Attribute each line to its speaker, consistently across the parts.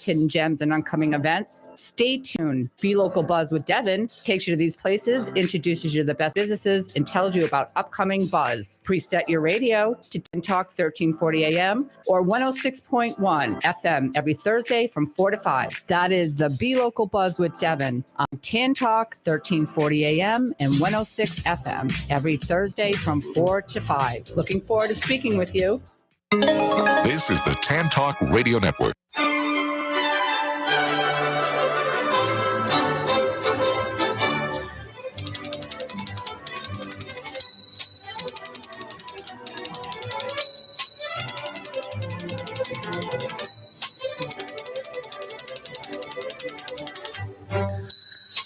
Speaker 1: best hidden gems and upcoming events. Stay tuned. Be Local Buzz with Devin takes you to these places, introduces you to the best businesses, and tells you about upcoming buzz. Preset your radio to TAN Talk 1340 AM or 106.1 FM every Thursday from 4 to 5. That is the Be Local Buzz with Devin on TAN Talk 1340 AM and 106 FM every Thursday from 4 to 5. Looking forward to speaking with you.
Speaker 2: This is the TAN Talk Radio Network.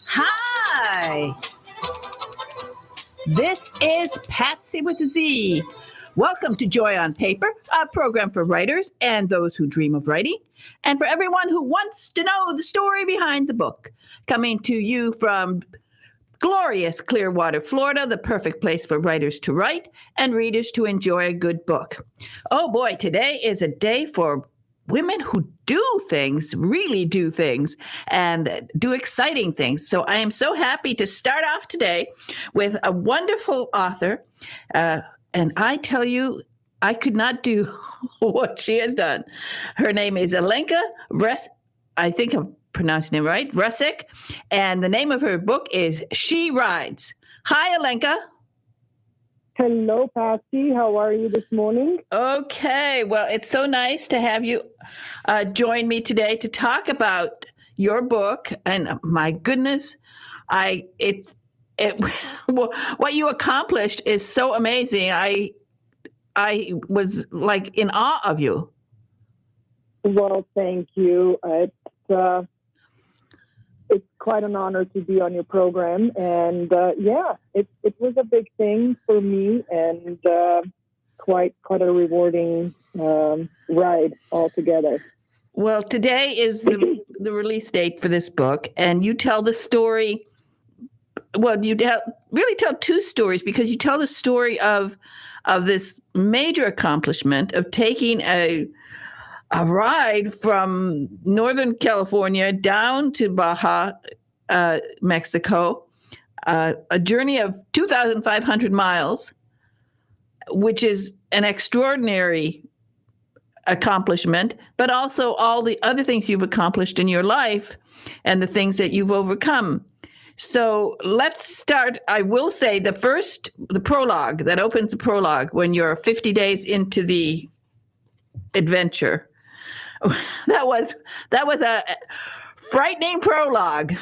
Speaker 3: Hi, this is Patsy with a Z. Welcome to Joy on Paper, a program for writers and those who dream of writing, and for everyone who wants to know the story behind the book. Coming to you from glorious Clearwater, Florida, the perfect place for writers to write and readers to enjoy a good book. Oh boy, today is a day for women who do things, really do things, and do exciting things. So I am so happy to start off today with a wonderful author. And I tell you, I could not do what she has done. Her name is Alenka I think I'm pronouncing it right, Vresic. And the name of her book is She Rides. Hi, Alenka.
Speaker 4: Hello, Patsy. How are you this morning?
Speaker 3: Okay. Well, it's so nice to have you join me today to talk about your book. And my goodness, what you accomplished is so amazing. I was like in awe of you.
Speaker 4: Well, thank you. It's quite an honor to be on your program, and it was a big thing for me, and quite a rewarding ride altogether.
Speaker 3: Well, today is the release date for this book, and you tell the story. Well, you really tell two stories, because you tell the story of this major accomplishment of taking a ride from Northern California down to Baja, Mexico, a journey of 2,500 miles, which is an extraordinary accomplishment, but also all the other things you've accomplished in your life and the things that you've overcome. So let's start. I will say the prologue that opens the prologue when you're 50 days into the adventure. That was a frightening prologue.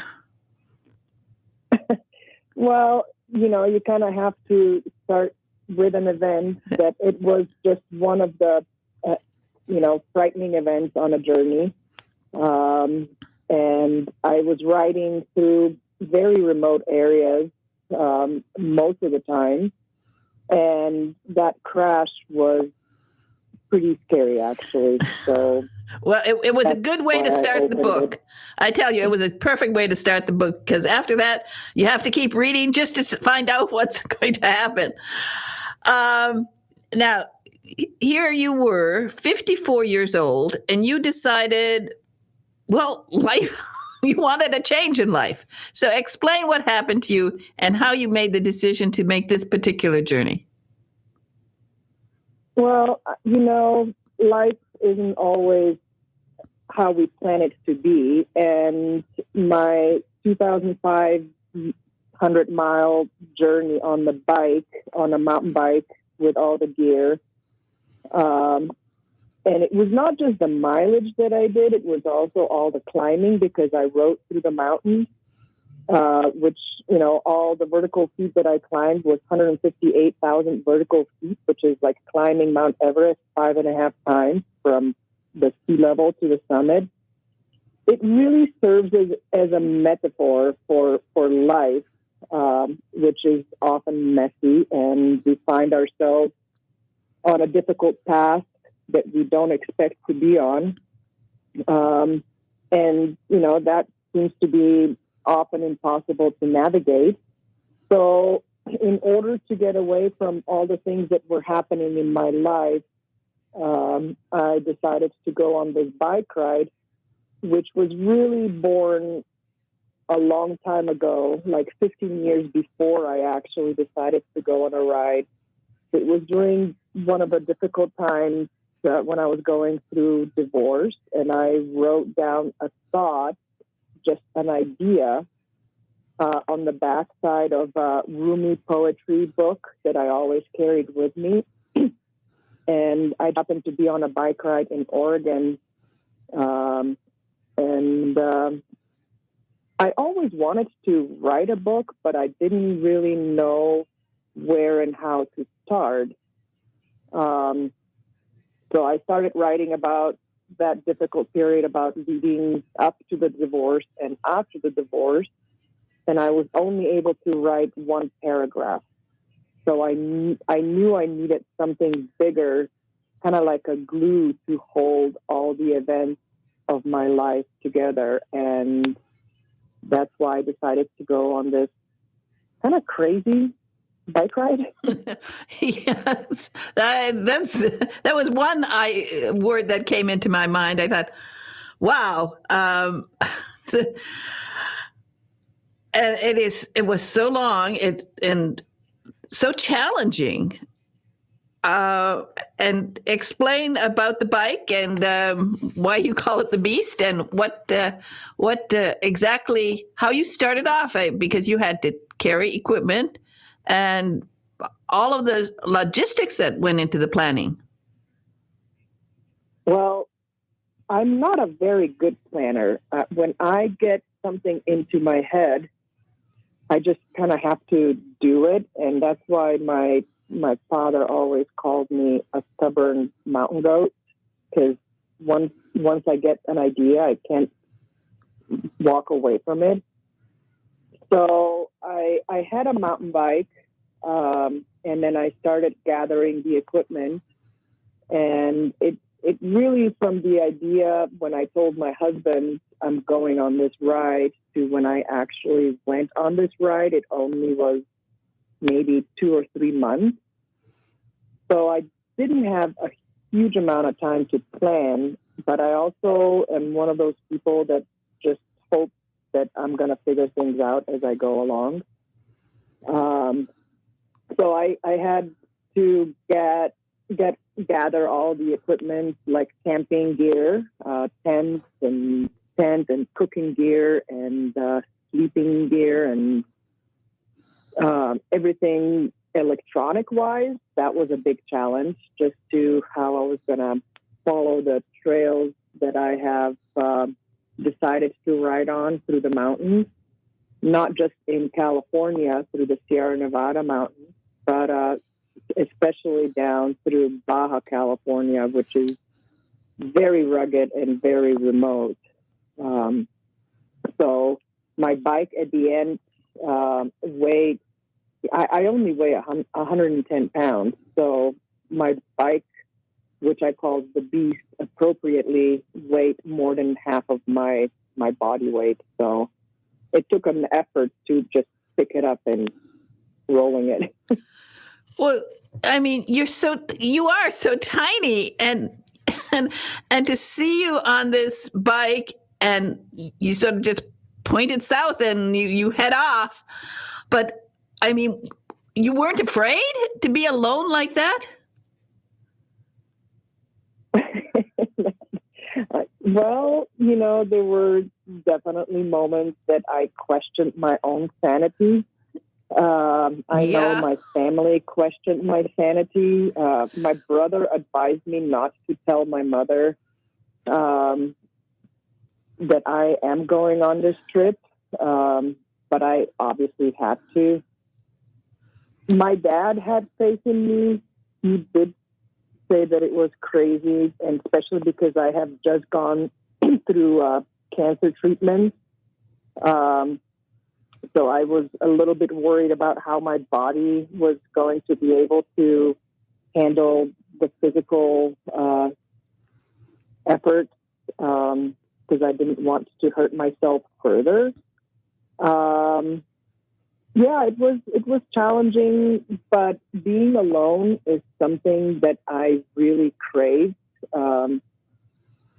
Speaker 4: Well, you kind of have to start with an event that it was just one of the, frightening events on a journey. And I was riding through very remote areas most of the time. And that crash was pretty scary, actually. So,
Speaker 3: well, it was a good way to start the book. I tell you, it was a perfect way to start the book, because after that, you have to keep reading just to find out what's going to happen. Now, here you were, 54 years old, and you decided, well, life, you wanted a change in life. So explain what happened to you and how you made the decision to make this particular journey.
Speaker 4: Well, life isn't always how we plan it to be. And my 2,500-mile journey on a mountain bike with all the gear, and it was not just the mileage that I did, it was also all the climbing, because I rode through the mountains, which, all the vertical feet that I climbed was 158,000 vertical feet, which is like climbing Mount Everest 5.5 times from the sea level to the summit. It really serves as a metaphor for life, which is often messy, and we find ourselves on a difficult path that we don't expect to be on. And, that seems to be often impossible to navigate. So in order to get away from all the things that were happening in my life, I decided to go on this bike ride which was really born a long time ago, like 15 years before I actually decided to go on a ride. It was during one of the difficult times when I was going through divorce, and I wrote down a thought, just an idea, on the backside of a Rumi poetry book that I always carried with me. And I happened to be on a bike ride in Oregon, and I always wanted to write a book, but I didn't really know where and how to start. So I started writing about that difficult period, about leading up to the divorce and after the divorce. And I was only able to write one paragraph. So I knew I needed something bigger, kind of like a glue to hold all the events of my life together. And that's why I decided to go on this kind of crazy bike ride.
Speaker 3: Yes, that was one word that came into my mind. I thought, wow, and it was so long and so challenging. And explain about the bike and why you call it the Beast, and what exactly how you started off, because you had to carry equipment and all of the logistics that went into the planning.
Speaker 4: Well, I'm not a very good planner. When I get something into my head, I just kind of have to do it. And that's why my father always called me a stubborn mountain goat, because once I get an idea, I can't walk away from it. So I had a mountain bike, and then I started gathering the equipment. And it really, from the idea when I told my husband I'm going on this ride to when I actually went on this ride, it only was maybe 2 or 3 months. So I didn't have a huge amount of time to plan, but I also am one of those people that just hope that I'm going to figure things out as I go along. So I had to gather all the equipment, like camping gear, tent and cooking gear and sleeping gear and everything electronic wise. That was a big challenge, just to how I was going to follow the trails that I have decided to ride on through the mountains, not just in California through the Sierra Nevada mountains, but especially down through Baja California, which is very rugged and very remote. So my bike at the end weighed, I only weigh 110 pounds. So my bike, which I called the Beast, appropriately weighed more than half of my body weight. So it took an effort to just pick it up and rolling it.
Speaker 3: Well, I mean, you are so tiny, and to see you on this bike and you sort of just pointed south and you head off. But I mean, you weren't afraid to be alone like that?
Speaker 4: Well, there were definitely moments that I questioned my own sanity. I know my family questioned my sanity. My brother advised me not to tell my mother that I am going on this trip, but I obviously had to. My dad had faith in me. He did say that it was crazy, and especially because I have just gone through cancer treatment. So I was a little bit worried about how my body was going to be able to handle the physical effort, because I didn't want to hurt myself further. It was challenging, but being alone is something that I really crave.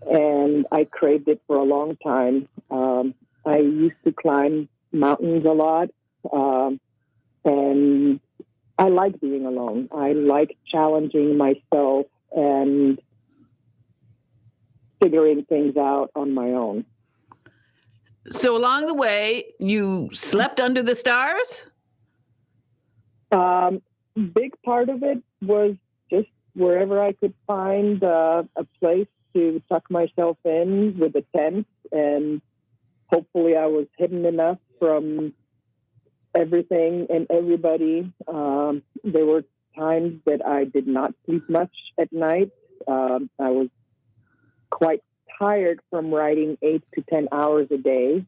Speaker 4: and I craved it for a long time. I used to climb mountains a lot, and I like being alone. I like challenging myself and figuring things out on my own.
Speaker 3: So along the way, you slept under the stars?
Speaker 4: Big part of it was just wherever I could find a place to tuck myself in with a tent, and hopefully I was hidden enough from everything and everybody. There were times that I did not sleep much at night. I was quite tired from riding 8 to 10 hours a day.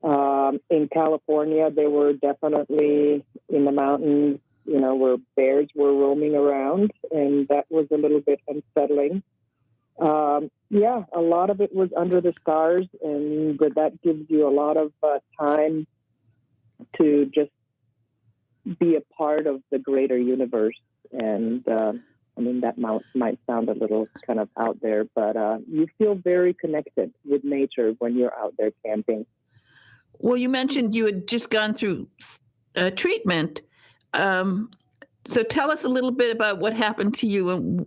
Speaker 4: In California, they were definitely in the mountains, where bears were roaming around, and that was a little bit unsettling. A lot of it was under the stars, and that gives you a lot of time to just be a part of the greater universe. And that might sound a little kind of out there, but you feel very connected with nature when you're out there camping.
Speaker 3: Well, you mentioned you had just gone through treatment. So tell us a little bit about what happened to you and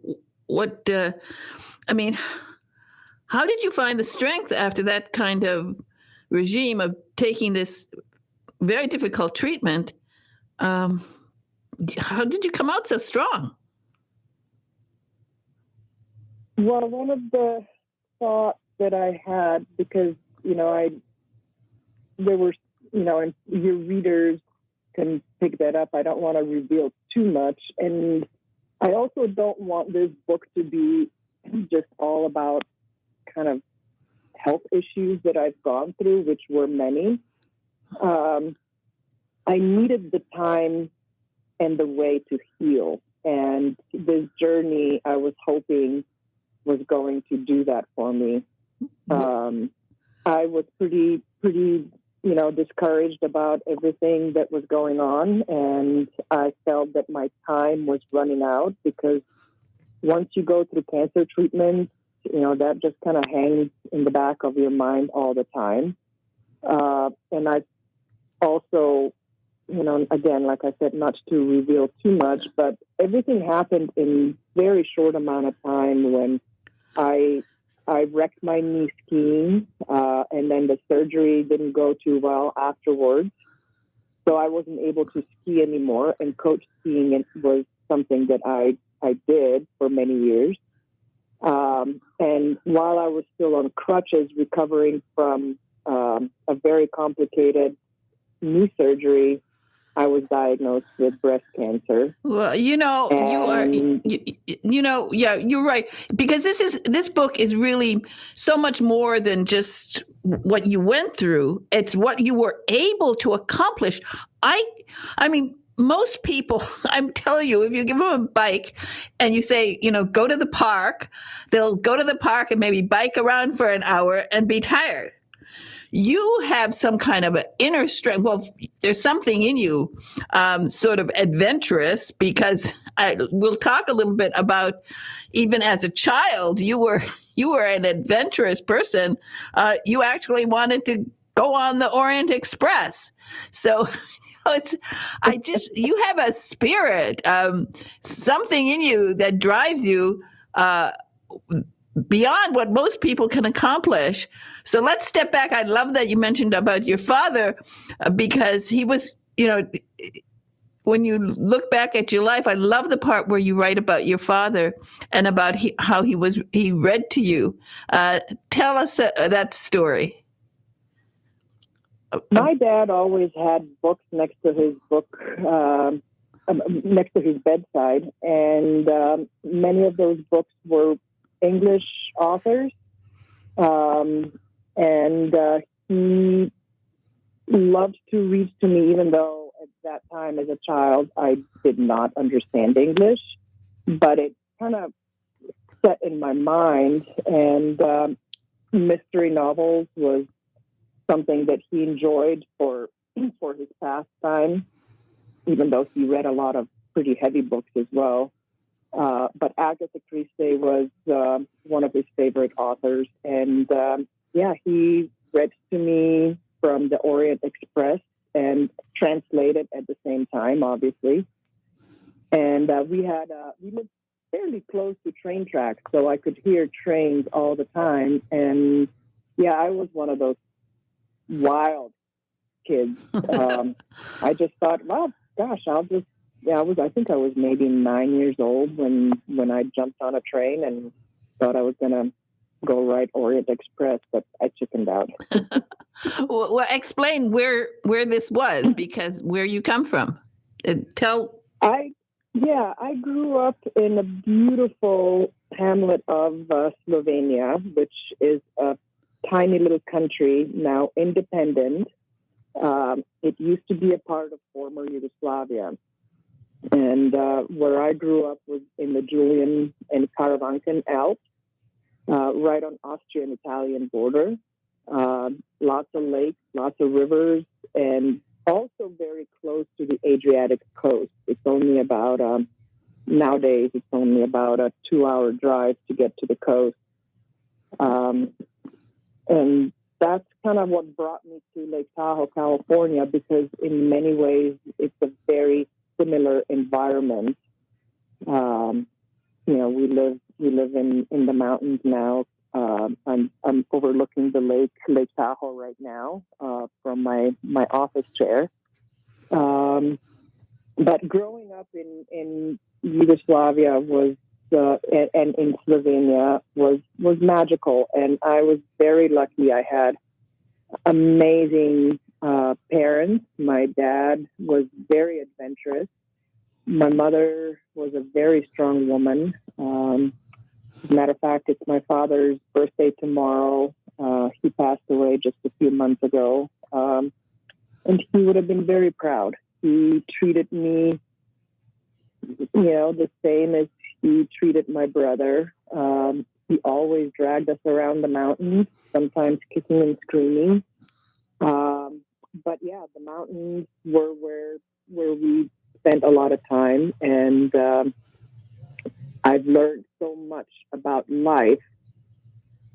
Speaker 3: how did you find the strength after that kind of regime of taking this very difficult treatment? How did you come out so strong?
Speaker 4: Well, one of the thoughts that I had, because, there were, and your readers can pick that up. I don't want to reveal too much. And I also don't want this book to be just all about kind of health issues that I've gone through, which were many. I needed the time and the way to heal. And this journey, I was hoping, was going to do that for me. I was pretty, discouraged about everything that was going on. And I felt that my time was running out, because once you go through cancer treatment, that just kind of hangs in the back of your mind all the time. And I also, again, like I said, not to reveal too much, but everything happened in very short amount of time. When I wrecked my knee skiing, and then the surgery didn't go too well afterwards. So I wasn't able to ski anymore, and coach skiing was something that I did for many years. And while I was still on crutches recovering from a very complicated knee surgery, I was diagnosed with breast cancer.
Speaker 3: Well, you're right. Because this book is really so much more than just what you went through. It's what you were able to accomplish. I mean, most people, I'm telling you, if you give them a bike and you say, go to the park, they'll go to the park and maybe bike around for an hour and be tired. You have some kind of an inner strength. Well, there's something in you, sort of adventurous, because we'll talk a little bit about, even as a child, you were an adventurous person. You actually wanted to go on the Orient Express. So you have a spirit, something in you that drives you beyond what most people can accomplish. So let's step back. I love that you mentioned about your father, because he was, when you look back at your life, I love the part where you write about your father and about how he read to you. Tell us that story.
Speaker 4: My dad always had books next to his bedside, and many of those books were English authors, and he loved to read to me, even though at that time as a child I did not understand English, but it kind of set in my mind, and mystery novels was something that he enjoyed for his pastime, even though he read a lot of pretty heavy books as well. But Agatha Christie was one of his favorite authors. And he read to me from the Orient Express and translated at the same time, obviously. And we lived fairly close to train tracks, so I could hear trains all the time. And I was one of those wild kids. I just thought, well, gosh, I think I was maybe 9 years old when I jumped on a train and thought I was going to go ride Orient Express, but I chickened out.
Speaker 3: Well, explain where this was, because where you come from.
Speaker 4: I grew up in a beautiful hamlet of Slovenia, which is a tiny little country, now independent. It used to be a part of former Yugoslavia. And where I grew up was in the Julian and Karavanken Alps, right on Austrian-Italian border. Lots of lakes, lots of rivers, and also very close to the Adriatic coast. It's only about, nowadays, it's only about a 2-hour drive to get to the coast. And that's kind of what brought me to Lake Tahoe, California, because in many ways, it's a very similar environment. We live in the mountains now. I'm overlooking the Lake Tahoe right now from my office chair. But growing up in Yugoslavia was and in Slovenia was magical, and I was very lucky. I had amazing parents. My dad was very adventurous. My mother was a very strong woman. As a matter of fact, it's my father's birthday tomorrow. He passed away just a few months ago. And he would have been very proud. He treated me, the same as he treated my brother. He always dragged us around the mountains, sometimes kicking and screaming. But the mountains were where we spent a lot of time. And I've learned so much about life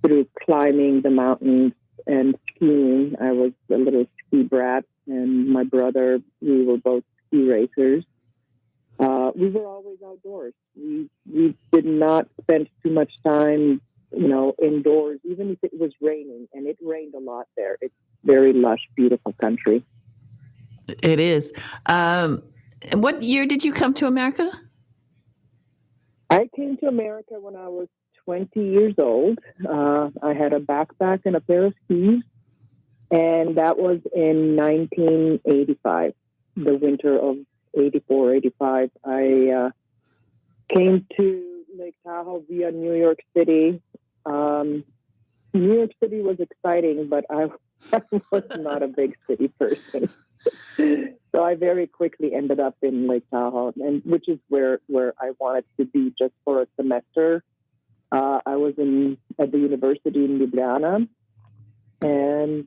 Speaker 4: through climbing the mountains and skiing. I was a little ski brat, and my brother, we were both ski racers. We were always outdoors. We did not spend too much time, indoors, even if it was raining, and it rained a lot there. It's very lush, beautiful country.
Speaker 3: It is. What year did you come to America?
Speaker 4: I came to America when I was 20 years old. I had a backpack and a pair of skis, and that was in 1985, the winter of 84, 85. I came to Lake Tahoe via New York City. New York City was exciting, but I was not a big city person. So I very quickly ended up in Lake Tahoe, and which is where I wanted to be just for a semester. I was at the university in Ljubljana, and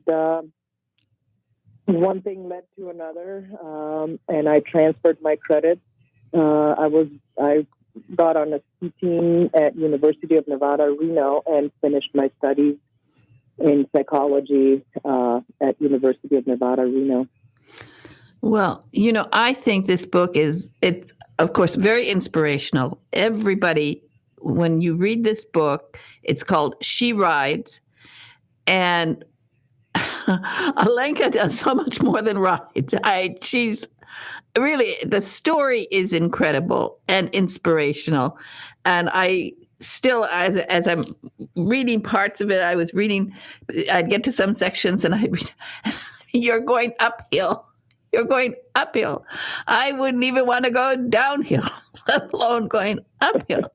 Speaker 4: one thing led to another, and I transferred my credits. I got on a ski team at University of Nevada, Reno, and finished my studies in psychology at University of Nevada, Reno.
Speaker 3: Well, I think this book it's of course very inspirational. Everybody, when you read this book, it's called She Rides, and Alenka does so much more than rides. She's really, the story is incredible and inspirational. And I still, as I'm reading parts of it, I'd get to some sections and I'd read, you're going uphill. You're going uphill. I wouldn't even want to go downhill, let alone going uphill.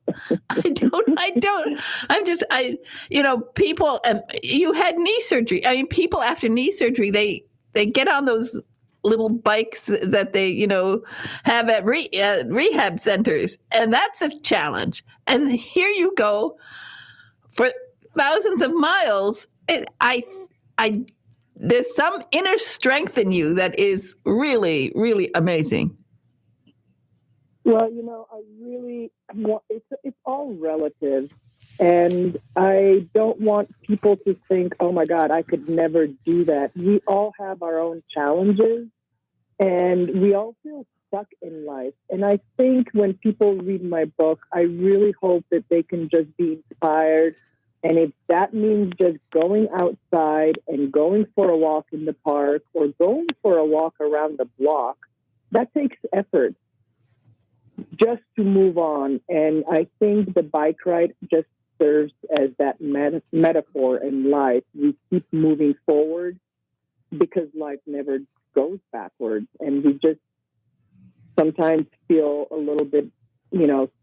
Speaker 3: People, you had knee surgery. I mean, people after knee surgery, they get on those little bikes that they, have at rehab centers. And that's a challenge. And here you go for thousands of miles. There's some inner strength in you that is really, really amazing.
Speaker 4: Well, I really want, it's all relative. And I don't want people to think, oh my God, I could never do that. We all have our own challenges and we all feel stuck in life. And I think when people read my book, I really hope that they can just be inspired. And if that means just going outside and going for a walk in the park or going for a walk around the block, that takes effort just to move on. And I think the bike ride just serves as that metaphor in life. We keep moving forward because life never goes backwards. And we just sometimes feel a little bit,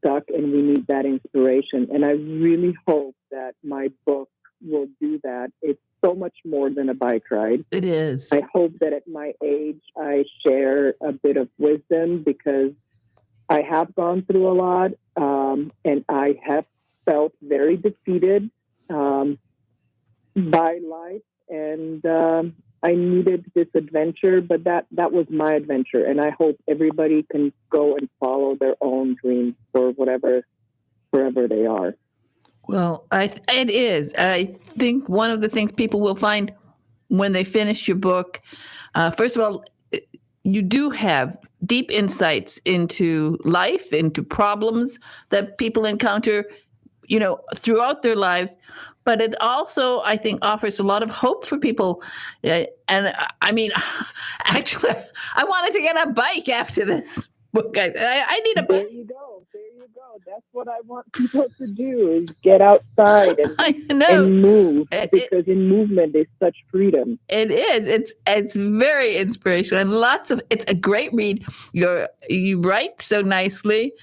Speaker 4: stuck, and we need that inspiration. And I really hope that my book will do that. It's so much more than a bike ride.
Speaker 3: It is.
Speaker 4: I hope that at my age, I share a bit of wisdom because I have gone through a lot, and I have felt very defeated by life, and I needed this adventure, but that was my adventure, and I hope everybody can go and follow their own dreams for wherever they are.
Speaker 3: Well, it is. I think one of the things people will find when they finish your book, first of all, you do have deep insights into life, into problems that people encounter, throughout their lives. But it also, I think, offers a lot of hope for people. And I mean, actually, I wanted to get a bike after this book. I need a bike.
Speaker 4: There you go. That's what I want people to do is get outside and move, because in movement there's such freedom.
Speaker 3: It is. It's very inspirational and it's a great read. You write so nicely.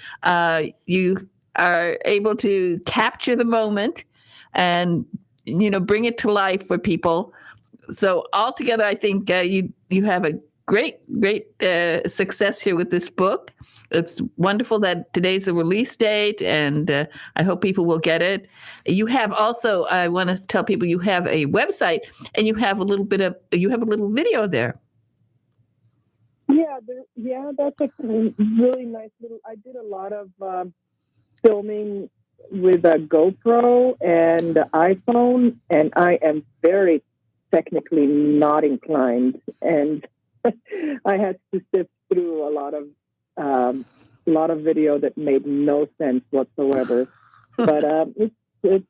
Speaker 3: You are able to capture the moment and bring it to life for people. So altogether, I think you have a great success here with this book. It's wonderful that today's the release date, and I hope people will get it. You have also, I want to tell people, you have a website, and you have a little video there.
Speaker 4: Yeah, that's a really nice little. I did a lot of filming with a GoPro and iPhone, and I am very technically not inclined, and I had to sift through a lot of video that made no sense whatsoever. But it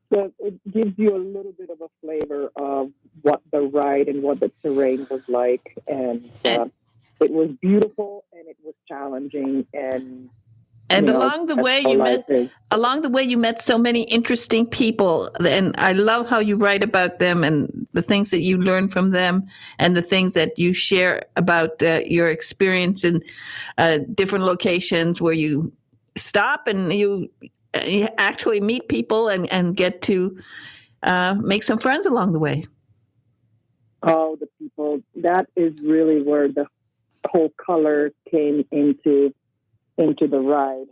Speaker 4: gives you a little bit of a flavor of what the ride and what the terrain was like, and it was beautiful and it was challenging, and
Speaker 3: along the way you met so many interesting people, and I love how you write about them and the things that you learn from them and the things that you share about your experience in different locations where you stop and you actually meet people and get to make some friends along the way.
Speaker 4: Oh, the people, that is really where the whole color came into the ride,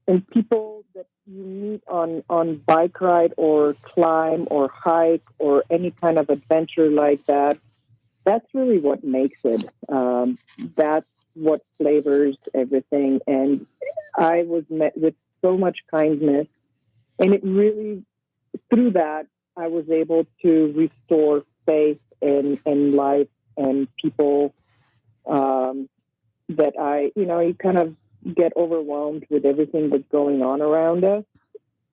Speaker 4: and people that you meet on bike ride or climb or hike or any kind of adventure like that. That's really what makes it. That's what flavors everything. And I was met with so much kindness, and it really, through that, I was able to restore faith in life and people. That you kind of get overwhelmed with everything that's going on around us.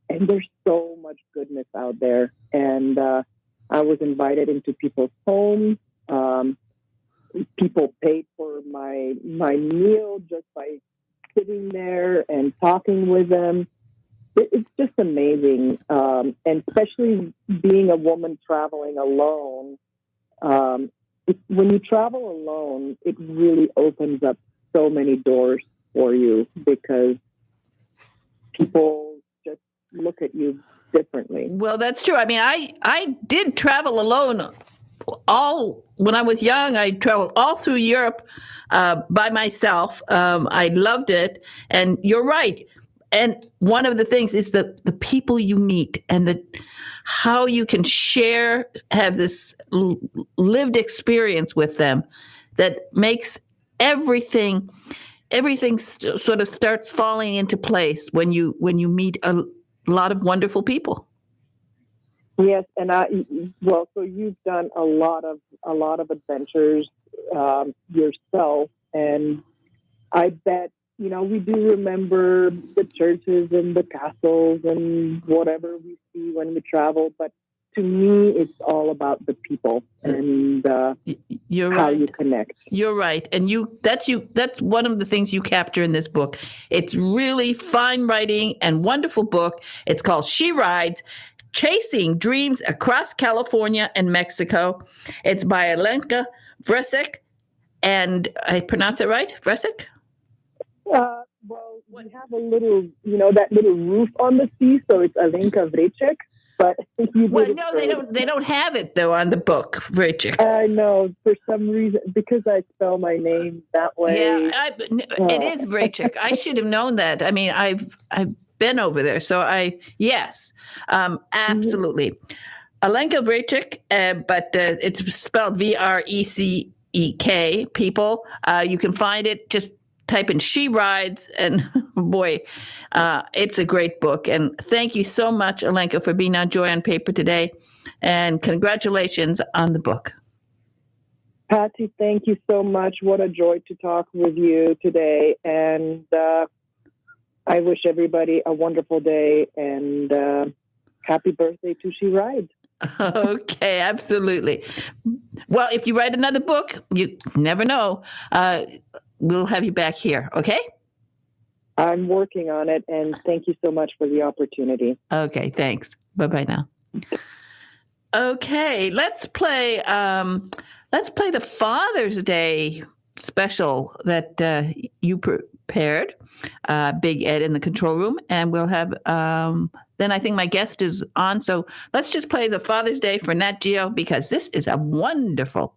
Speaker 4: And there's so much goodness out there. And I was invited into people's homes. People paid for my meal just by sitting there and talking with them. It's just amazing. And especially being a woman traveling alone, when you travel alone, it really opens up so many doors for you because people just look at you differently.
Speaker 3: Well, that's true. I mean, I did travel alone. When I was young, I traveled all through Europe by myself. I loved it. And you're right. And one of the things is the people you meet and how you can have this lived experience with them that makes everything everything sort of starts falling into place when you meet a lot of wonderful people.
Speaker 4: Yes, and so you've done a lot of adventures yourself, and I bet we do remember the churches and the castles and whatever we see when we travel, but to me, it's all about the people and
Speaker 3: You're
Speaker 4: how
Speaker 3: right.
Speaker 4: you connect.
Speaker 3: You're right. And that's one of the things you capture in this book. It's really fine writing and wonderful book. It's called She Rides, Chasing Dreams Across California and Mexico. It's by Alenka Vresek. And I pronounce it right? Vresek?
Speaker 4: Well, we have a little, that little roof on the C, so it's Alenka Vresek. But
Speaker 3: they don't have it though on the book, Vresek.
Speaker 4: I know, for some reason, because I spell my name that way.
Speaker 3: Yeah, it is Vresek. I should have known that. I mean, I've been over there, so absolutely. Alenka Vresek, but it's spelled Vrecek. People, you can find it. Just type in She Rides, and boy, it's a great book. And thank you so much, Alenka, for being on Joy on Paper today. And congratulations on the book.
Speaker 4: Patsy, thank you so much. What a joy to talk with you today. And I wish everybody a wonderful day, and happy birthday to She Rides.
Speaker 3: Okay, absolutely. Well, if you write another book, you never know. We'll have you back here, okay?
Speaker 4: I'm working on it, and thank you so much for the opportunity.
Speaker 3: Okay, thanks. Bye-bye now. Okay, let's play the Father's Day special that you prepared, Big Ed in the control room, and we'll have then I think my guest is on. So let's just play the Father's Day for Nat Geo, because this is a wonderful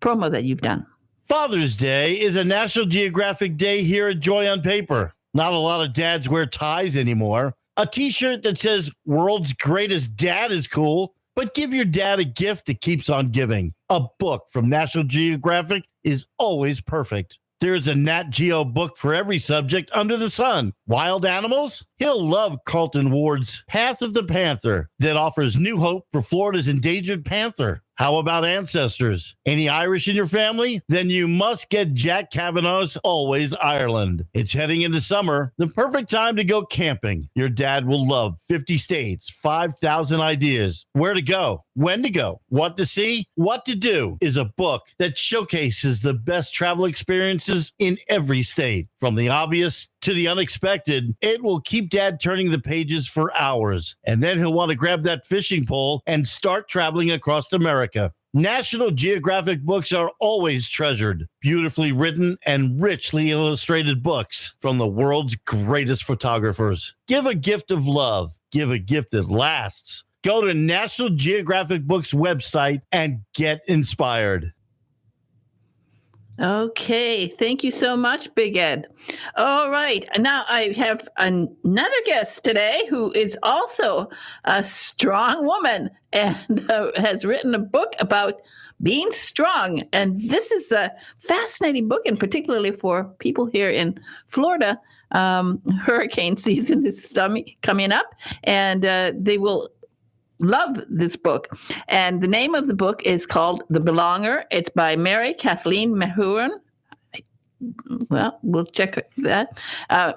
Speaker 3: promo that you've done.
Speaker 5: Father's Day is a National Geographic Day here at Joy on Paper. Not a lot of dads wear ties anymore. A t-shirt that says "World's Greatest Dad" is cool, but give your dad a gift that keeps on giving. A book from National Geographic is always perfect. There's a Nat Geo book for every subject under the sun. Wild animals? He'll love Carlton Ward's Path of the Panther that offers new hope for Florida's endangered panther. How about ancestors? Any Irish in your family? Then you must get Jack Kavanagh's Always Ireland. It's heading into summer, the perfect time to go camping. Your dad will love 50 states, 5,000 ideas. Where to go, when to go, what to see, what to do is a book that showcases the best travel experiences in every state. From the obvious to the unexpected, it will keep Dad turning the pages for hours. And then he'll want to grab that fishing pole and start traveling across America. National Geographic books are always treasured. Beautifully written and richly illustrated books from the world's greatest photographers. Give a gift of love. Give a gift that lasts. Go to National Geographic Books website and get inspired.
Speaker 3: Okay, thank you so much, Big Ed. All right, now I have another guest today who is also a strong woman and has written a book about being strong. And this is a fascinating book, and particularly for people here in Florida. Hurricane season is coming up, and they will love this book. And the name of the book is called The Belonger. It's by Mary Kathleen Mahuran. Well, we'll check that.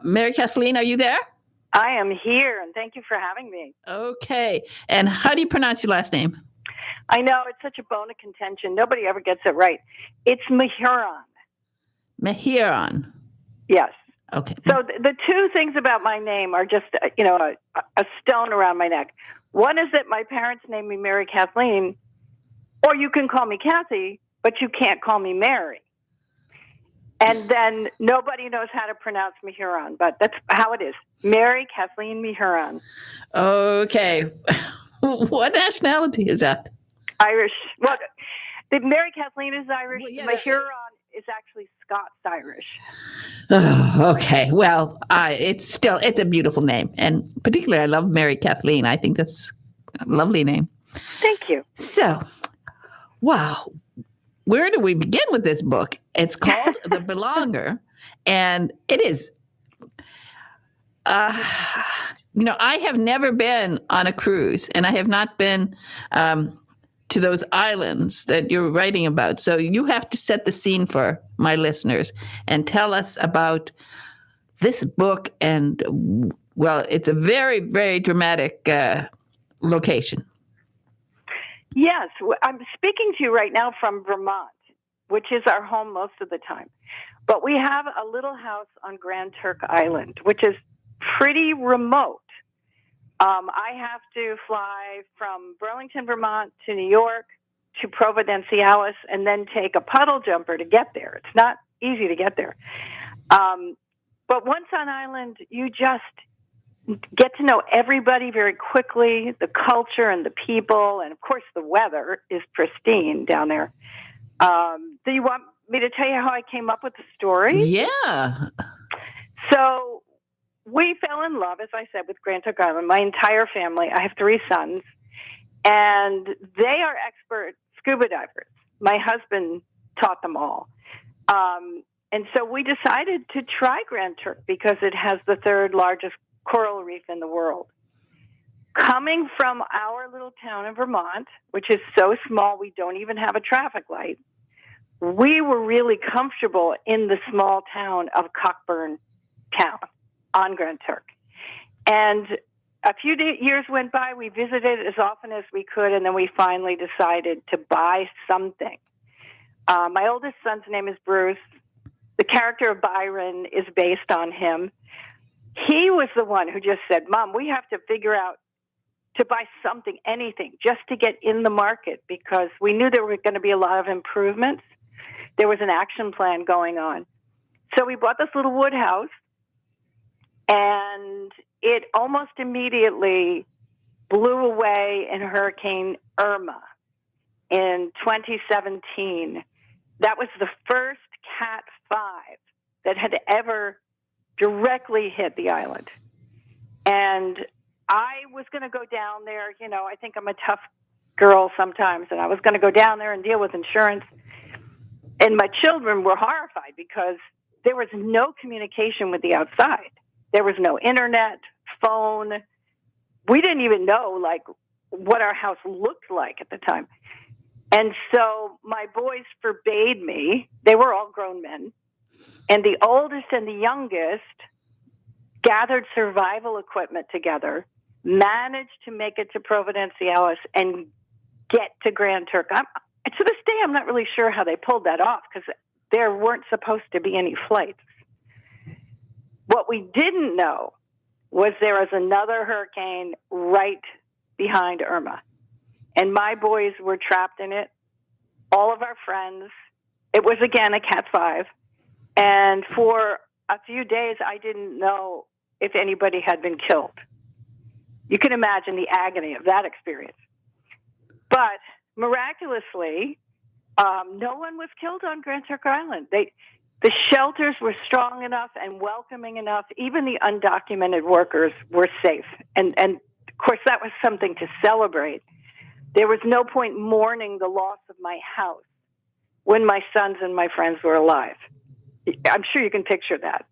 Speaker 3: Mary Kathleen, are you there?
Speaker 6: I am here, and thank you for having me.
Speaker 3: Okay. And how do you pronounce your last name?
Speaker 6: I know, it's such a bone of contention. Nobody ever gets it right. It's Mahuran.
Speaker 3: Mahuran.
Speaker 6: Yes.
Speaker 3: Okay.
Speaker 6: So the two things about my name are just, a stone around my neck. One is that my parents named me Mary Kathleen, or you can call me Kathy, but you can't call me Mary. And then nobody knows how to pronounce Mahuran, but that's how it is. Mary Kathleen Mahuran.
Speaker 3: Okay. What nationality is that?
Speaker 6: Irish. Well, the Mary Kathleen is Irish.
Speaker 3: Well, yeah,
Speaker 6: Mahuran is actually Scots-Irish.
Speaker 3: Oh, okay. Well, it's a beautiful name. And particularly I love Mary Kathleen. I think that's a lovely name.
Speaker 6: Thank you.
Speaker 3: So, wow. Where do we begin with this book? It's called The Belonger. And it is, I have never been on a cruise, and I have not been to those islands that you're writing about. So you have to set the scene for my listeners and tell us about this book. And, well, it's a very, very dramatic location.
Speaker 6: Yes, I'm speaking to you right now from Vermont, which is our home most of the time. But we have a little house on Grand Turk Island, which is pretty remote. I have to fly from Burlington, Vermont to New York to Providenciales and then take a puddle jumper to get there. It's not easy to get there. But once on island, you just get to know everybody very quickly, the culture and the people, and of course the weather is pristine down there. Do you want me to tell you how I came up with the story?
Speaker 3: Yeah.
Speaker 6: So we fell in love, as I said, with Grand Turk Island. My entire family. I have 3 sons, and they are expert scuba divers. My husband taught them all. And so we decided to try Grand Turk because it has the 3rd largest coral reef in the world. Coming from our little town in Vermont, which is so small we don't even have a traffic light, we were really comfortable in the small town of Cockburn Town on Grand Turk. And a few years went by, we visited as often as we could, and then we finally decided to buy something. My oldest son's name is Bruce. The character of Byron is based on him. He was the one who just said, Mom, we have to figure out to buy something, anything, just to get in the market, because we knew there were going to be a lot of improvements. There was an action plan going on. So we bought this little wood house, and it almost immediately blew away in Hurricane Irma in 2017. That was the first Cat 5 that had ever directly hit the island. And I was going to go down there. I think I'm a tough girl sometimes, and I was going to go down there and deal with insurance. And my children were horrified because there was no communication with the outside. There was no internet, phone. We didn't even know, what our house looked like at the time. And so my boys forbade me. They were all grown men. And the oldest and the youngest gathered survival equipment together, managed to make it to Providenciales and get to Grand Turk. To this day, I'm not really sure how they pulled that off because there weren't supposed to be any flights. What we didn't know was there was another hurricane right behind Irma. And my boys were trapped in it. All of our friends. It was, again, a Cat 5. And for a few days, I didn't know if anybody had been killed. You can imagine the agony of that experience. But miraculously, no one was killed on Grand Turk Island. The shelters were strong enough and welcoming enough. Even the undocumented workers were safe. And of course, that was something to celebrate. There was no point mourning the loss of my house when my sons and my friends were alive. I'm sure you can picture that.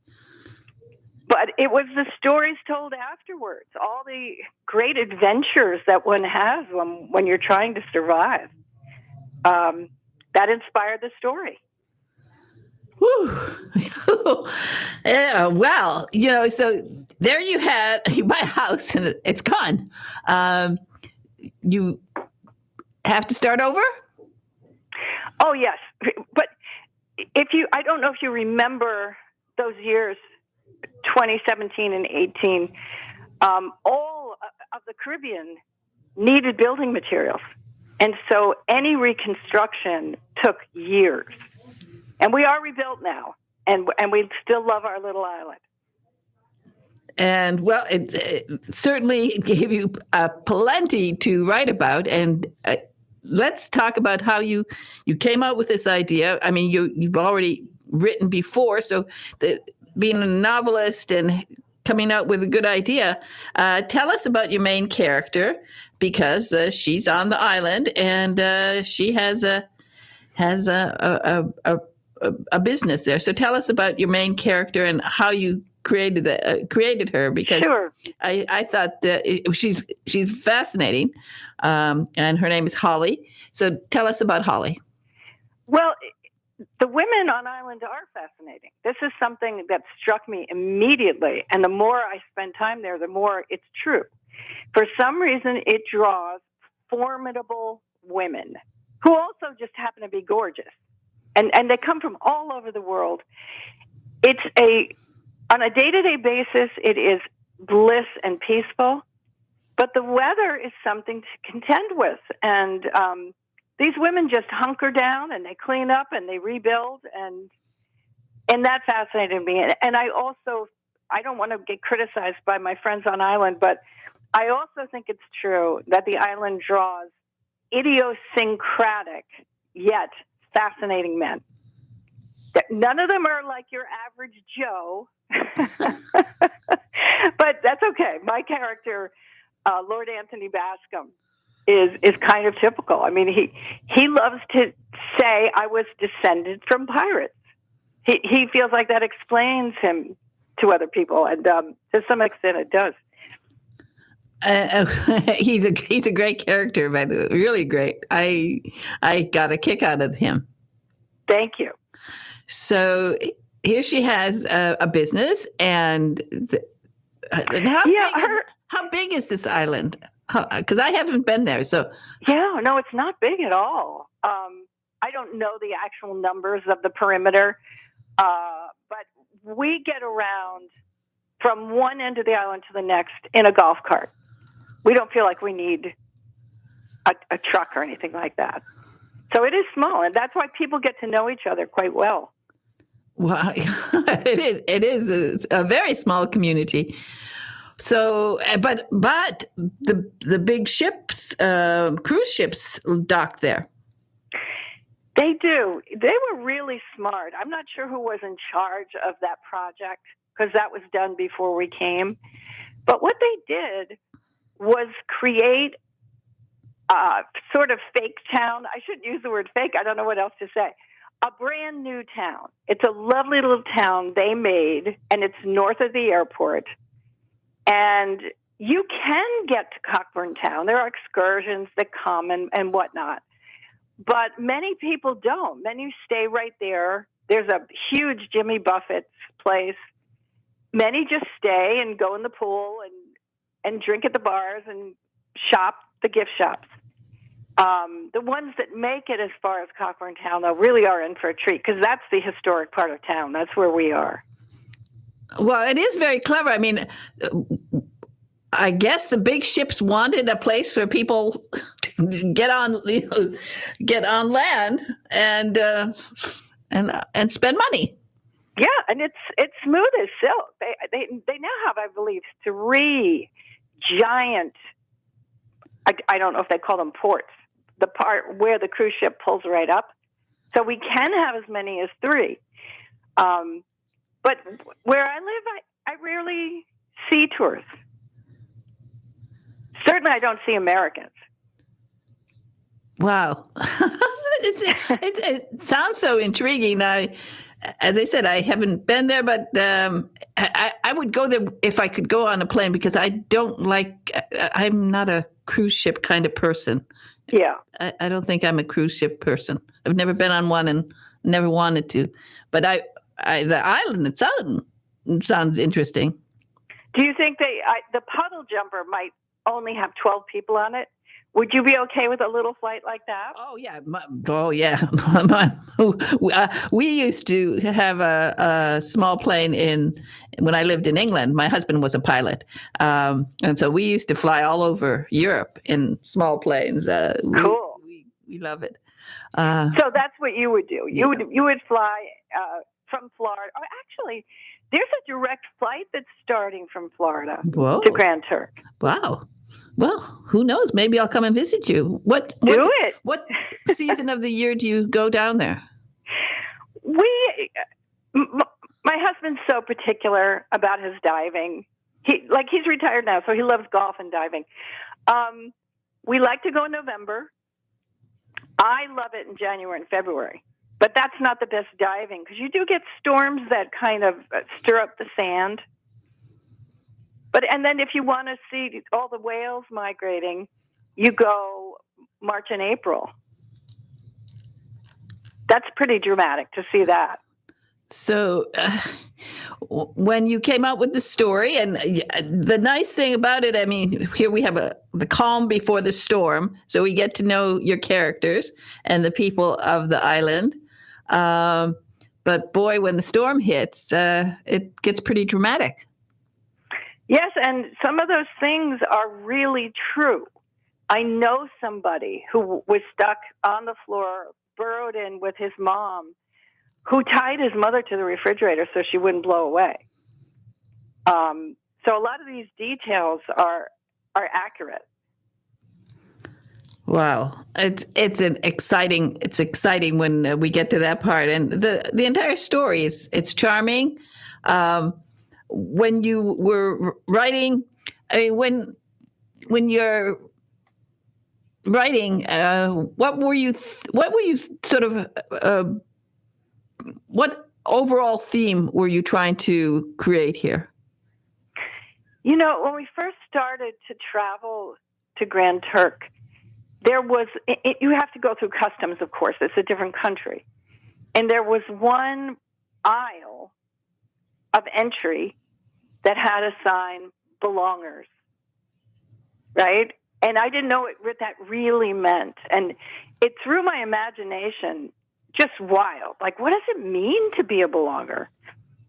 Speaker 6: But it was the stories told afterwards, all the great adventures that one has when you're trying to survive. That inspired the story.
Speaker 3: Whew. Yeah, well, so there you had my house, and it's gone. You have to start over?
Speaker 6: Oh, yes. But I don't know if you remember those years, 2017 and 18, all of the Caribbean needed building materials. And so any reconstruction took years. And we are rebuilt now, and we still love our little island.
Speaker 3: And, well, it certainly gave you plenty to write about. And let's talk about how you came up with this idea. I mean, you've already written before, so being a novelist and coming out with a good idea, tell us about your main character, because she's on the island, and she has a a business there. So tell us about your main character and how you created her, because
Speaker 6: Sure.
Speaker 3: I thought she's fascinating, and her name is Holly. So tell us about Holly.
Speaker 6: Well, the women on island are fascinating. This is something that struck me immediately, and the more I spend time there, the more it's true. For some reason, it draws formidable women who also just happen to be gorgeous, and they come from all over the world. On a day-to-day basis, it is bliss and peaceful, but the weather is something to contend with. And these women just hunker down and they clean up and they rebuild, and that fascinated me. And I don't want to get criticized by my friends on island, but I also think it's true that the island draws idiosyncratic yet fascinating men. None of them are like your average Joe, but that's okay. My character, Lord Anthony Bascom, is kind of typical. I mean, he loves to say I was descended from pirates. He feels like that explains him to other people, and to some extent it does.
Speaker 3: He's a great character, by the way, really great. I got a kick out of him.
Speaker 6: Thank you.
Speaker 3: So here she has a business, and how big is this island? Because I haven't been there. So
Speaker 6: yeah, no, it's not big at all. I don't know the actual numbers of the perimeter, but we get around from one end of the island to the next in a golf cart. We don't feel like we need a truck or anything like that. So it is small, and that's why people get to know each other quite well.
Speaker 3: Well, it is a very small community. So, but the big ships, cruise ships, dock there.
Speaker 6: They do. They were really smart. I'm not sure who was in charge of that project because that was done before we came. But what they did was create a sort of fake town. I shouldn't use the word fake. I don't know what else to say. A brand new town. It's a lovely little town they made, and it's north of the airport. And you can get to Cockburn Town. There are excursions that come and whatnot. But many people don't. Many stay right there. There's a huge Jimmy Buffett's place. Many just stay and go in the pool and drink at the bars and shop the gift shops. The ones that make it as far as Cockburn Town, though, really are in for a treat because that's the historic part of town. That's where we are.
Speaker 3: Well, it is very clever. I mean, I guess the big ships wanted a place for people to get on land and spend money.
Speaker 6: Yeah, and it's smooth as silk. They now have, I believe, 3 giant. I don't know if they call them ports. The part where the cruise ship pulls right up, so we can have as many as 3. But where I live, I rarely see tourists. Certainly, I don't see Americans.
Speaker 3: Wow. It sounds so intriguing. As I said, I haven't been there, but I would go there if I could go on a plane because I'm not a cruise ship kind of person.
Speaker 6: Yeah.
Speaker 3: I don't think I'm a cruise ship person. I've never been on one and never wanted to. But the island, it sounds interesting.
Speaker 6: Do you think the puddle jumper might only have 12 people on it? Would you be okay with a little flight like that?
Speaker 3: Oh yeah. We used to have a small plane when I lived in England. My husband was a pilot, and so we used to fly all over Europe in small planes.
Speaker 6: Cool.
Speaker 3: We love it.
Speaker 6: So that's what you would do. You would fly from Florida. Oh, actually, there's a direct flight that's starting from Florida to Grand Turk.
Speaker 3: Wow. Well, who knows? Maybe I'll come and visit you. What season of the year do you go down there?
Speaker 6: My husband's so particular about his diving. He's retired now, so he loves golf and diving. We like to go in November. I love it in January and February. But that's not the best diving because you do get storms that kind of stir up the sand. And then if you want to see all the whales migrating, you go March and April. That's pretty dramatic to see that.
Speaker 3: So when you came out with the story, and the nice thing about it, I mean, here we have the calm before the storm, so we get to know your characters and the people of the island. But boy, when the storm hits, it gets pretty dramatic.
Speaker 6: Yes, and some of those things are really true. I know somebody who was stuck on the floor, burrowed in with his mom, who tied his mother to the refrigerator so she wouldn't blow away. So a lot of these details are accurate.
Speaker 3: Wow, it's exciting when we get to that part, and the entire story it's charming. When you were writing, I mean, when you're writing, what were you sort of what overall theme were you trying to create here?
Speaker 6: You know, when we first started to travel to Grand Turk, there was, you have to go through customs, of course. It's a different country. And there was one aisle of entry that had a sign, belongers, right? And I didn't know what that really meant. And it threw my imagination just wild. Like, what does it mean to be a belonger?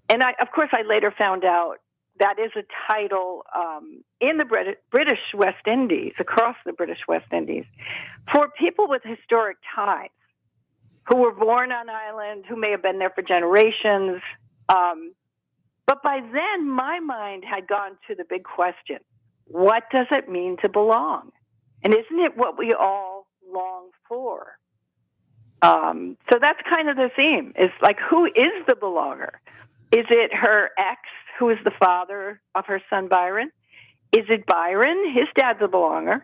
Speaker 6: And of course, I later found out that is a title in the British West Indies, across the British West Indies, for people with historic ties who were born on island, who may have been there for generations. But by then, my mind had gone to the big question, what does it mean to belong? And isn't it what we all long for? So that's kind of the theme, is like, who is the belonger? Is it her ex, who is the father of her son Byron? Is it Byron? His dad's a belonger.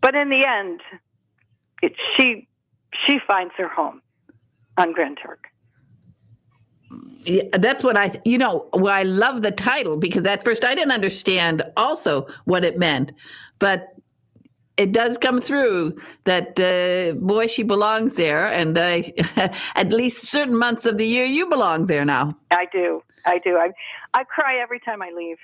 Speaker 6: But in the end, she finds her home on Grand Turk.
Speaker 3: Yeah, that's what I love the title, because at first I didn't understand also what it meant, but it does come through that, boy, she belongs there. And at least certain months of the year, you belong there now.
Speaker 6: I do. I cry every time I leave.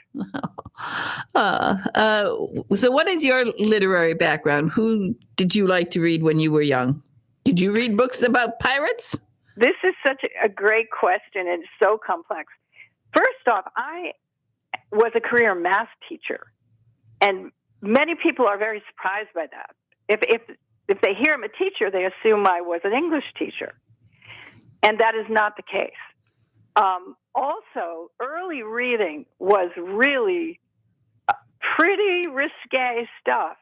Speaker 3: So what is your literary background? Who did you like to read when you were young? Did you read books about pirates?
Speaker 6: This is such a great question, and it's so complex. First off, I was a career math teacher, and many people are very surprised by that. If they hear I'm a teacher, they assume I was an English teacher, and that is not the case. Also, early reading was really pretty risque stuff.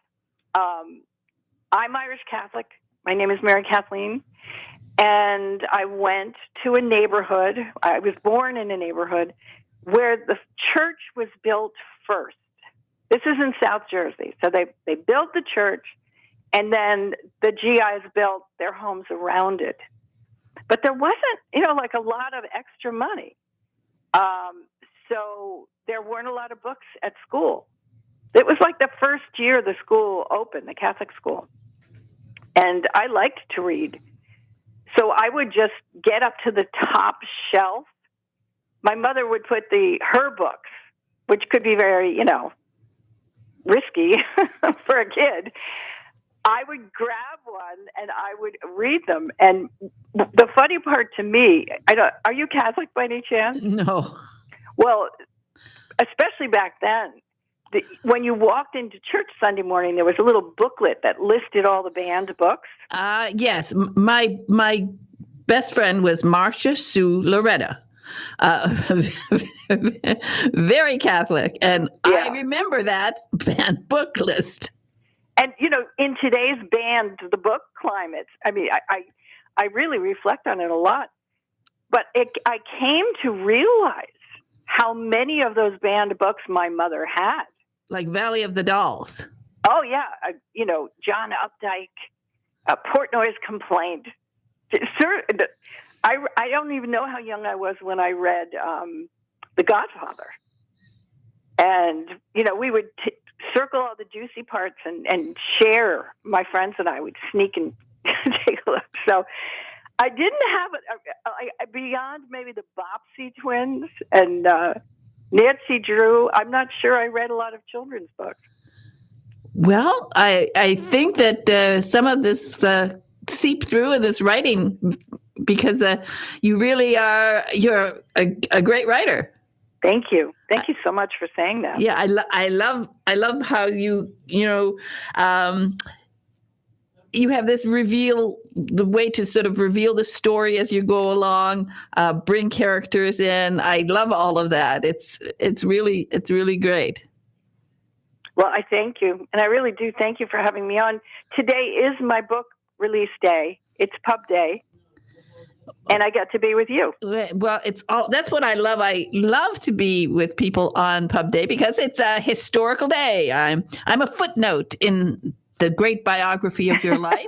Speaker 6: I'm Irish Catholic. My name is Mary Kathleen. And I went to a neighborhood. I was born in a neighborhood where the church was built first. This is in South Jersey. So they built the church, and then the GIs built their homes around it. But there wasn't, like a lot of extra money. So there weren't a lot of books at school. It was like the first year the school opened, the Catholic school. And I liked to read. So I would just get up to the top shelf. My mother would put her books, which could be very, risky for a kid. I would grab one and I would read them. And the funny part to me, are you Catholic by any chance?
Speaker 3: No.
Speaker 6: Well, especially back then, when you walked into church Sunday morning, there was a little booklet that listed all the banned books.
Speaker 3: Yes. My best friend was Marcia Sue Loretta. Very Catholic. And yeah. I remember that banned book list.
Speaker 6: And, in today's banned the book climate, I mean, I really reflect on it a lot. But I came to realize how many of those banned books my mother had.
Speaker 3: Like Valley of the Dolls.
Speaker 6: Oh, yeah. John Updike, Portnoy's Complaint. Sir, I don't even know how young I was when I read The Godfather. And, we would circle all the juicy parts and share. My friends and I would sneak and take a look. So I didn't have it beyond maybe the Bobbsey twins and Nancy Drew. I'm not sure I read a lot of children's books.
Speaker 3: Well, I think that some of this seep through in this writing because you're a great writer.
Speaker 6: Thank you so much for saying that.
Speaker 3: Yeah, I love how you have this the way to sort of reveal the story as you go along, bring characters in. I love all of that. It's really great.
Speaker 6: Well, I thank you, and I really do thank you for having me on. Today is my book release day. It's pub day. And I get to be with you.
Speaker 3: Well, that's what I love. I love to be with people on Pub Day because it's a historical day. I'm a footnote in the great biography of your life.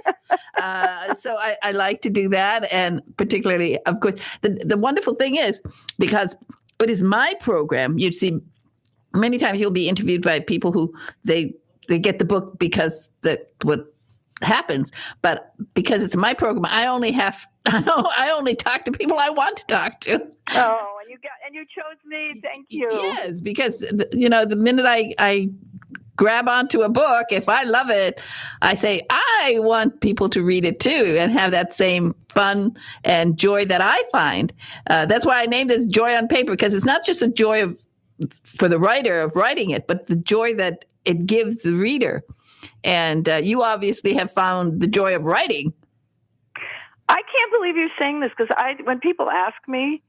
Speaker 3: So I like to do that. And particularly, of course, the wonderful thing is, because it is my program, you'd see many times you'll be interviewed by people who they get the book because what happens, but because it's my program, I only talk to people I want to talk to.
Speaker 6: Oh, and you chose me. Thank you.
Speaker 3: Yes, because the minute I grab onto a book, if I love it, I say I want people to read it too and have that same fun and joy that I find. That's why I named this Joy on Paper, because it's not just a joy for the writer of writing it, but the joy that it gives the reader. And you obviously have found the joy of writing.
Speaker 6: I can't believe you're saying this, because when people ask me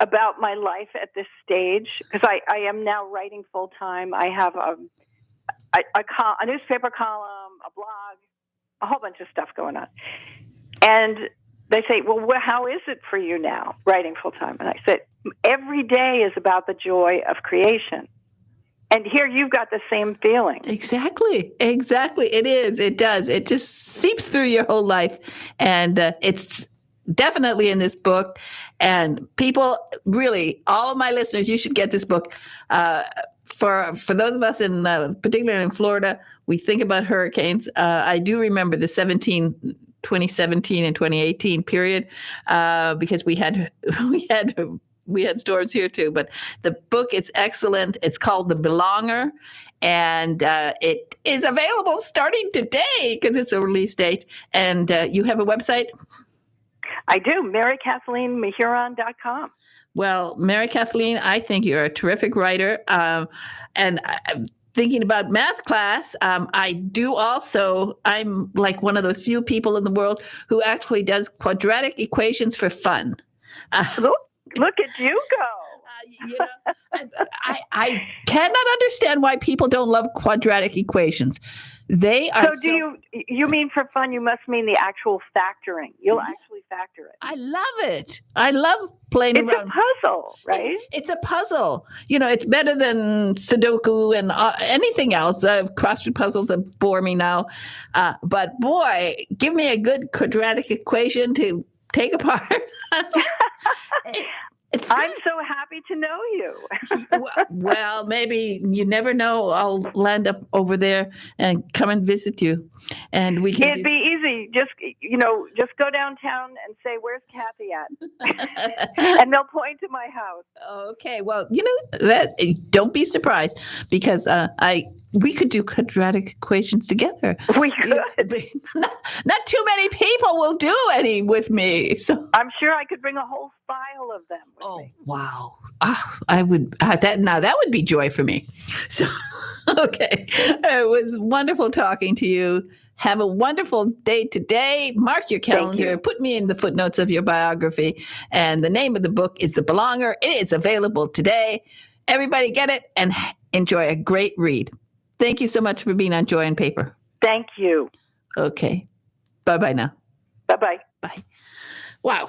Speaker 6: about my life at this stage, because I am now writing full time. I have a newspaper column, a blog, a whole bunch of stuff going on. And they say, well, how is it for you now, writing full time? And I said, every day is about the joy of creation. And here you've got the same feeling. Exactly.
Speaker 3: It is. It does. It just seeps through your whole life. And it's definitely in this book. And people, really, all of my listeners, you should get this book. For those of us particularly in Florida, we think about hurricanes. I do remember the 2017 and 2018 period because we had storms here too, but the book is excellent. It's called The Belonger, and it is available starting today because it's a release date. And you have a website?
Speaker 6: I do, MaryKathleenMahuron.com.
Speaker 3: Well, Mary Kathleen, I think you're a terrific writer. And thinking about math class, I do also, I'm like one of those few people in the world who actually does quadratic equations for fun.
Speaker 6: Look at you go.
Speaker 3: I cannot understand why people don't love quadratic equations. They are.
Speaker 6: So do you mean for fun? You must mean the actual factoring. You'll actually factor it.
Speaker 3: I love it. I love playing around.
Speaker 6: It's a puzzle, right?
Speaker 3: It's a puzzle. It's better than Sudoku and anything else. Crossword puzzles that bore me now. But boy, give me a good quadratic equation to take apart.
Speaker 6: I'm so happy to know you.
Speaker 3: Well, maybe you never know. I'll land up over there and come and visit you, and we can.
Speaker 6: It'd be easy. Just go downtown and say, "Where's Kathy at?" And they'll point to my house.
Speaker 3: Okay. Well, that. Don't be surprised because we could do quadratic equations together.
Speaker 6: We could.
Speaker 3: Not too many people will do any with me. So
Speaker 6: I'm sure I could bring a whole file of them with me.
Speaker 3: Wow. I would that would be joy for me. So okay. It was wonderful talking to you. Have a wonderful day today. Mark your calendar. Put me in the footnotes of your biography. And the name of the book is The Belonger. It is available today. Everybody get it and enjoy a great read. Thank you so much for being on Joy on Paper.
Speaker 6: Thank you.
Speaker 3: Okay. Bye-bye now.
Speaker 6: Bye-bye.
Speaker 3: Bye. Wow.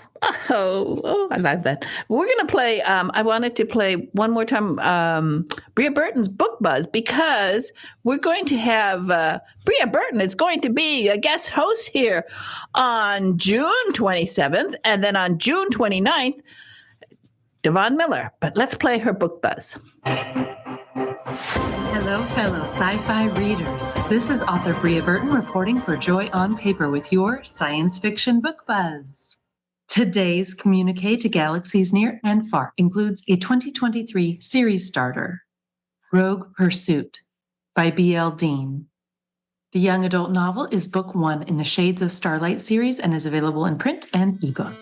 Speaker 3: Oh, I love that. We're going to play, I wanted to play one more time Bria Burton's Book Buzz, because we're going to have Bria Burton is going to be a guest host here on June 27th, and then on June 29th, Devon Miller. But let's play her Book Buzz.
Speaker 7: Hello, fellow sci-fi readers. This is author Bria Burton reporting for Joy on Paper with your science fiction book buzz. Today's communique to galaxies near and far includes a 2023 series starter, Rogue Pursuit by B.L. Dean. The young adult novel is book 1 in the Shades of Starlight series and is available in print and ebook.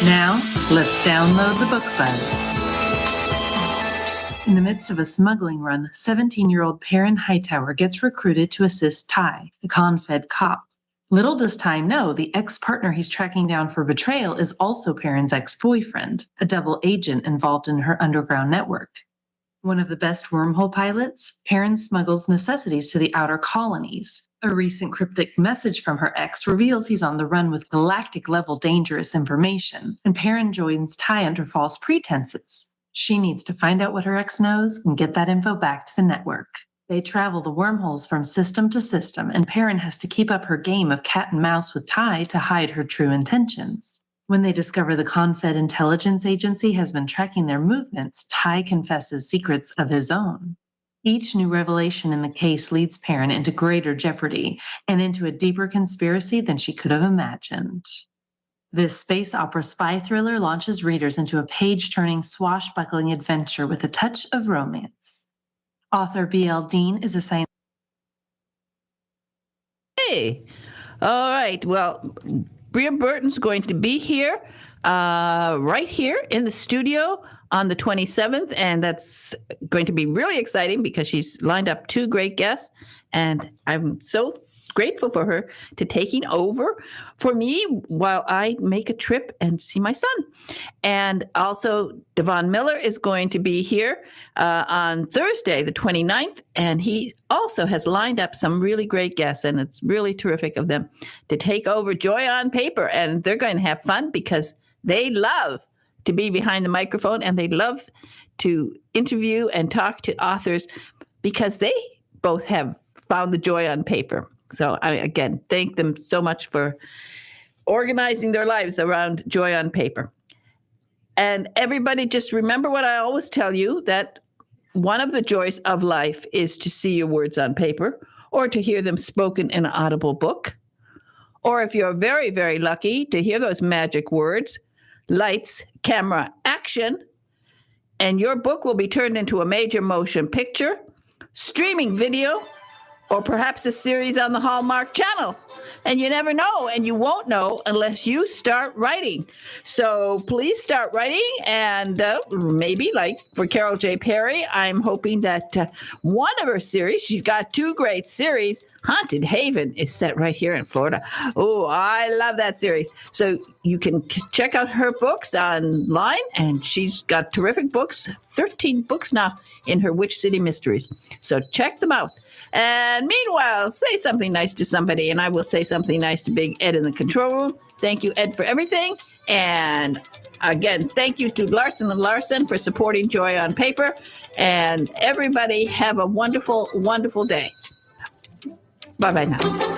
Speaker 7: Now, let's download the book buzz. In the midst of a smuggling run, 17-year-old Perrin Hightower gets recruited to assist Ty, the con-fed cop. Little does Ty know the ex-partner he's tracking down for betrayal is also Perrin's ex-boyfriend, a double agent involved in her underground network. One of the best wormhole pilots, Perrin smuggles necessities to the outer colonies. A recent cryptic message from her ex reveals he's on the run with galactic-level dangerous information, and Perrin joins Ty under false pretenses. She needs to find out what her ex knows and get that info back to the network. They travel the wormholes from system to system, and Perrin has to keep up her game of cat and mouse with Ty to hide her true intentions. When they discover the Confed intelligence agency has been tracking their movements, Ty confesses secrets of his own. Each new revelation in the case leads Perrin into greater jeopardy and into a deeper conspiracy than she could have imagined. This space opera spy thriller launches readers into a page-turning, swashbuckling adventure with a touch of romance. Author B.L. Dean is a science.
Speaker 3: Hey, all right. Well, Bria Burton's going to be here, right here in the studio on the 27th, and that's going to be really exciting because she's lined up 2 great guests, and I'm so grateful for her to taking over for me while I make a trip and see my son. And also, Devon Miller is going to be here on Thursday, the 29th, and he also has lined up some really great guests, and it's really terrific of them to take over Joy on Paper. And they're going to have fun because they love to be behind the microphone, and they love to interview and talk to authors because they both have found the joy on paper. So I, again, thank them so much for organizing their lives around joy on paper. And everybody just remember what I always tell you, that one of the joys of life is to see your words on paper or to hear them spoken in an audible book. Or if you're very, very lucky to hear those magic words, lights, camera, action, and your book will be turned into a major motion picture, streaming video, or perhaps a series on the Hallmark Channel. And you never know, and you won't know unless you start writing. So please start writing, and maybe like for Carol J. Perry, I'm hoping that one of her series, she's got 2 great series. Haunted Haven is set right here in Florida. Oh, I love that series. So you can check out her books online, and she's got terrific books, 13 books now in her Witch City Mysteries. So check them out. And meanwhile, say something nice to somebody, and I will say something nice to Big Ed in the control room. Thank you, Ed, for everything. And again, thank you to Larson & Larson for supporting Joy on Paper. And everybody have a wonderful, wonderful day. Bye-bye now.